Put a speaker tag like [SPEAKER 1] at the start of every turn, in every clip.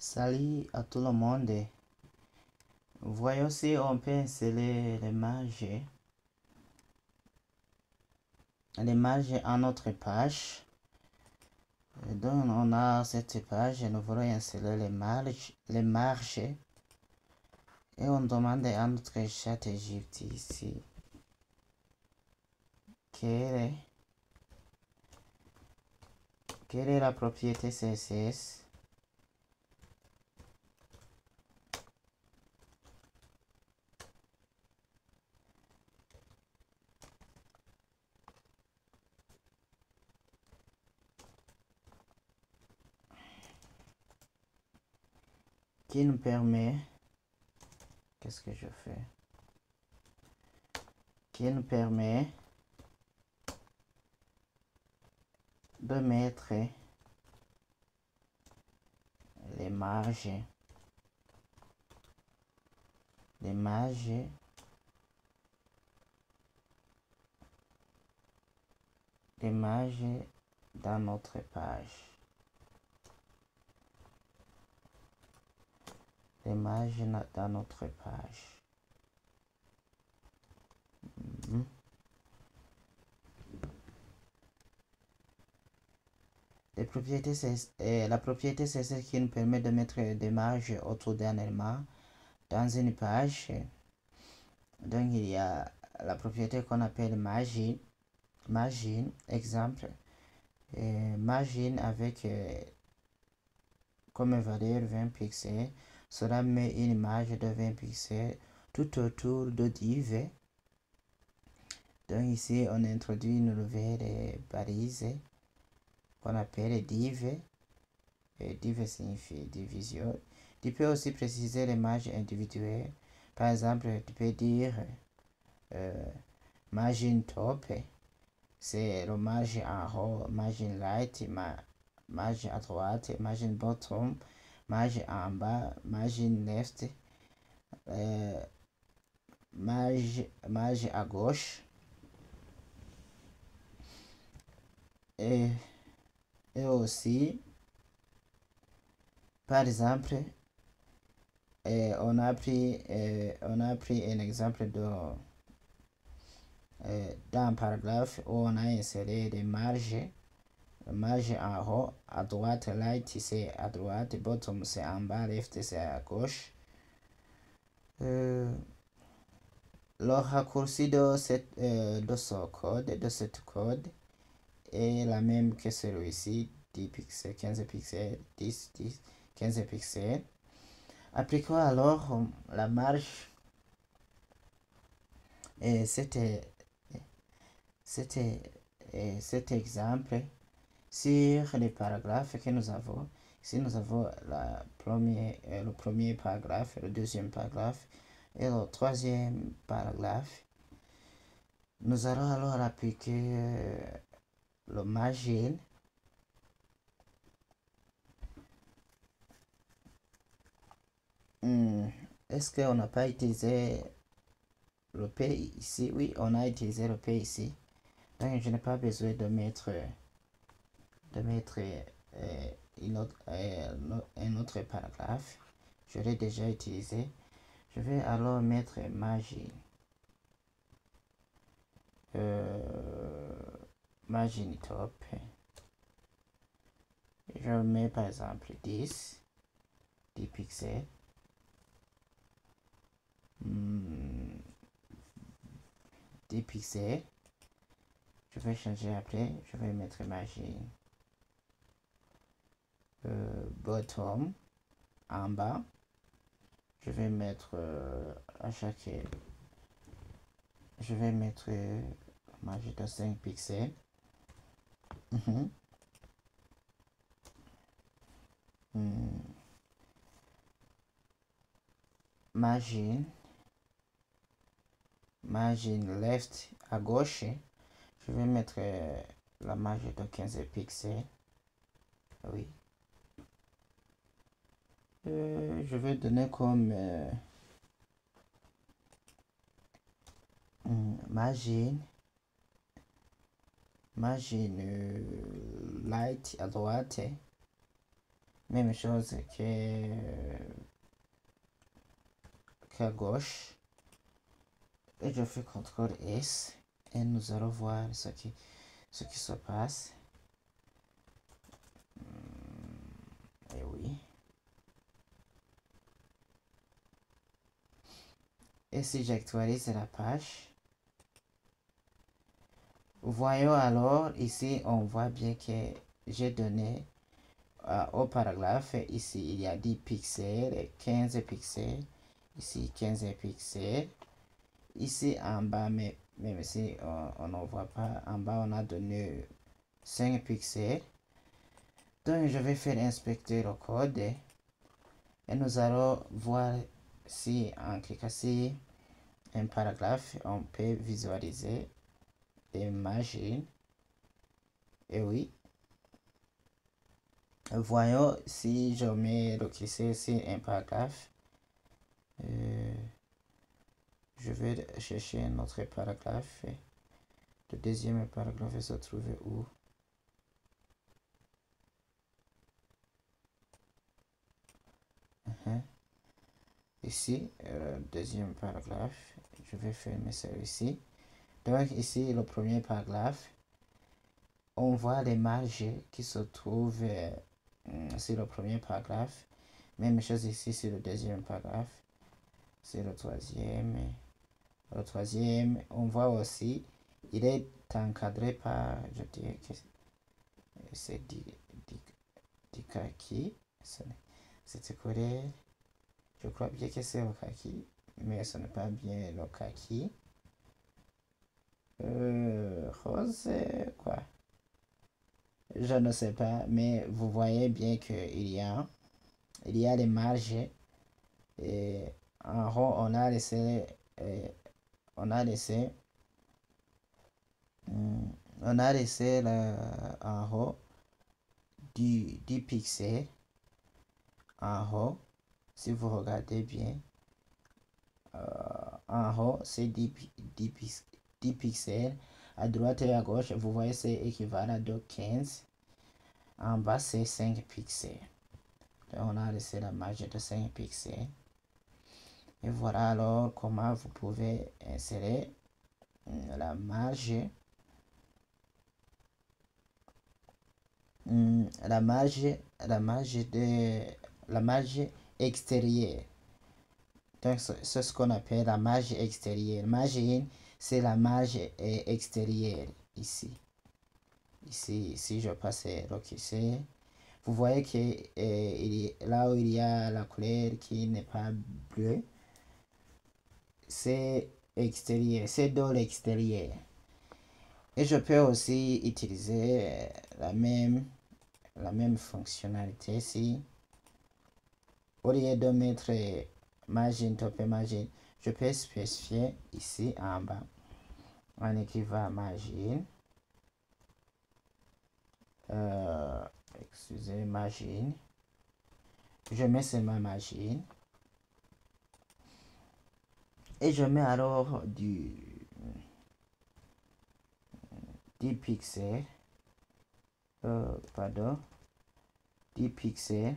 [SPEAKER 1] Salut à tout le monde. Voyons si on peut installer les marges à notre page. Donc on a cette page et nous voulons installer les marges et on demande à notre chat Egypte ici quelle est la propriété CSS qui nous permet, qu'est-ce que je fais, qui nous permet de mettre les marges dans notre page. Les marges dans notre page. La propriété, c'est celle qui nous permet de mettre des marges autour d'un élément dans une page. Donc, il y a la propriété qu'on appelle margin. Exemple, margin avec comme valeur 20 pixels. Cela met une marge de 20 pixels tout autour de div. Donc, ici, on introduit une nouvelle balise qu'on appelle div. Div signifie division. Tu peux aussi préciser les marges individuelles. Par exemple, tu peux dire margin top, c'est le marge en haut, margin right, marge à droite, margin bottom, marge en bas, margin left, marge à gauche. Et aussi, par exemple, on a pris un exemple d'un paragraphe où on a inséré des marges en haut, à droite, right c'est à droite, bottom c'est en bas, left c'est à gauche. Le raccourci de ce code est la même que celui-ci, 10 pixels, 15 pixels, 10, 15 pixels. Appliquons alors la marge et cet exemple sur les paragraphes que nous avons. Ici, nous avons le premier paragraphe, le deuxième paragraphe et le troisième paragraphe. Nous allons alors appliquer le margin. Est-ce qu'on n'a pas utilisé le P ici? Oui, on a utilisé le P ici. Donc, je n'ai pas besoin de mettre un autre paragraphe. Je l'ai déjà utilisé. Je vais alors mettre margin. Margin top. Je mets par exemple 10 pixels. 10 pixels. Je vais changer après. Je vais mettre margin bottom en bas. Je vais mettre à chaque. Je vais mettre margin de 5 pixels. Margin left à gauche, je vais mettre la marge de 15 pixels. Oui. Je vais donner comme margin light à droite, Même chose qu'à gauche. Et je fais CTRL S et nous allons voir ce qui se passe. Et oui. Et si j'actualise la page, voyons alors ici, on voit bien que j'ai donné au paragraphe, ici il y a 10 pixels, 15 pixels, ici 15 pixels, ici en bas, mais même si on n'en voit pas, en bas on a donné 5 pixels. Donc je vais faire inspecter le code et nous allons voir si en cliquant sur un paragraphe, on peut visualiser les margines. Et oui, voyons si je mets le cliquer sur un paragraphe. Je vais chercher un autre paragraphe. Le deuxième paragraphe se trouve où? Ici, deuxième paragraphe. Je vais fermer celui-ci. Donc ici, le premier paragraphe, on voit les marges qui se trouvent sur le premier paragraphe. Même chose ici sur le deuxième paragraphe. C'est le troisième. Le troisième, on voit aussi, il est encadré par, je dirais que c'est du kaki. C'était couleur. Je crois bien que c'est le kaki, mais ce n'est pas bien le kaki. Rose, quoi? Je ne sais pas, mais vous voyez bien qu'il y a les marges. Et en haut, on a laissé en haut du pixel. En haut, si vous regardez bien, en haut, c'est 10 pixels. À droite et à gauche, vous voyez, c'est équivalent de 15. En bas, c'est 5 pixels. Donc, on a laissé la marge de 5 pixels. Et voilà alors comment vous pouvez insérer la marge. La marge extérieure. Donc, c'est ce qu'on appelle la marge extérieure. Margine, c'est la marge extérieure ici. Ici, si je passe l'OQC, vous voyez que là où il y a la couleur qui n'est pas bleue, c'est extérieur, c'est dans l'extérieur. Et je peux aussi utiliser la même fonctionnalité ici. Au lieu de mettre margin, top et margin, je peux spécifier ici en bas en écrivant margin. Excusez, margin. Je mets seulement margin. Et je mets alors du 10 pixels. Pardon. 10 pixels.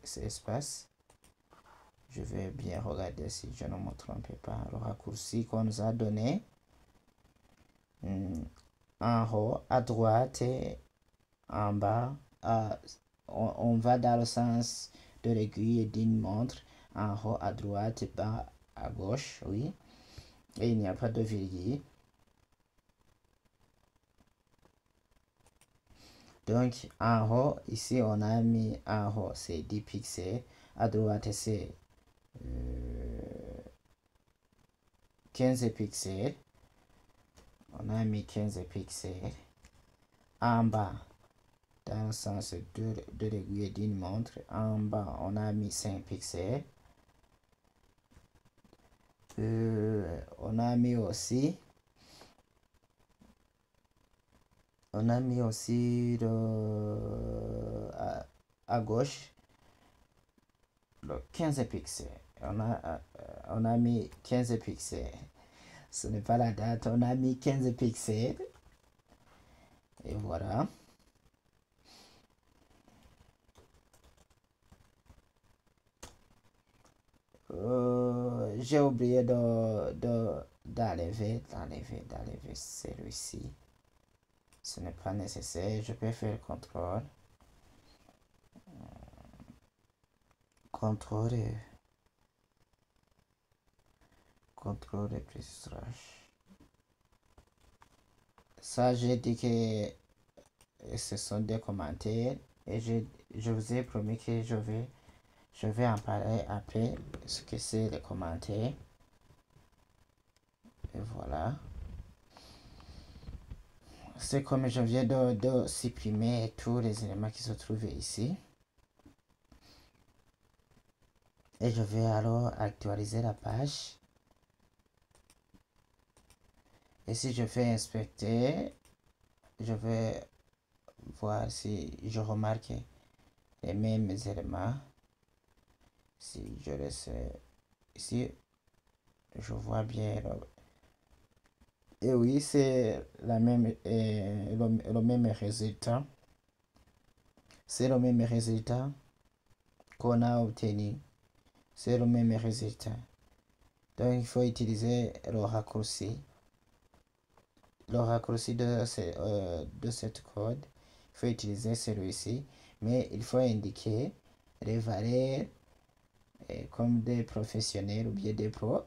[SPEAKER 1] C'est espace. Je vais bien regarder si je ne me trompe pas. Le raccourci qu'on nous a donné. En haut, à droite et en bas. On va dans le sens de l'aiguille d'une montre. En haut, à droite et bas à gauche, oui. Et il n'y a pas de virgule. Donc, en haut, ici, on a mis en haut, c'est 10 pixels. À droite, c'est 15 pixels. On a mis 15 pixels. En bas, dans le sens de l'aiguille d'une montre, en bas, on a mis 5 pixels. On a mis aussi à gauche le 15 pixels. On a mis 15 pixels. Ce n'est pas la date, on a mis 15 pixels. Et voilà. J'ai oublié d'enlever celui-ci. Ce n'est pas nécessaire. Je peux faire contrôle. Contrôle et plus slash. Ça, j'ai dit que ce sont des commentaires et je vous ai promis que je vais en parler après ce que c'est les commentaires. Et voilà. C'est comme je viens de supprimer tous les éléments qui se trouvaient ici. Et je vais alors actualiser la page. Et si je fais inspecter, je vais voir si je remarque les mêmes éléments. Si je laisse ici, je vois bien. Et oui, c'est le même résultat. C'est le même résultat qu'on a obtenu. C'est le même résultat. Donc, il faut utiliser le raccourci. Le raccourci de cette code. Il faut utiliser celui-ci. Mais il faut indiquer les valeurs comme des professionnels ou bien des pros.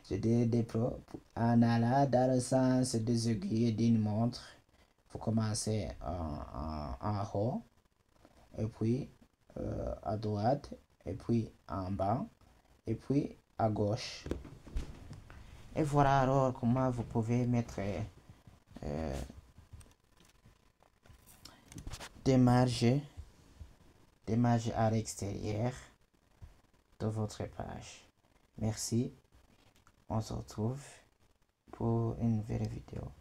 [SPEAKER 1] Je dis des pros. En allant dans le sens des aiguilles d'une montre. Vous commencez en haut. Et puis à droite. Et puis en bas. Et puis à gauche. Et voilà alors comment vous pouvez mettre des marges à l'extérieur de votre page. Merci. On se retrouve pour une nouvelle vidéo.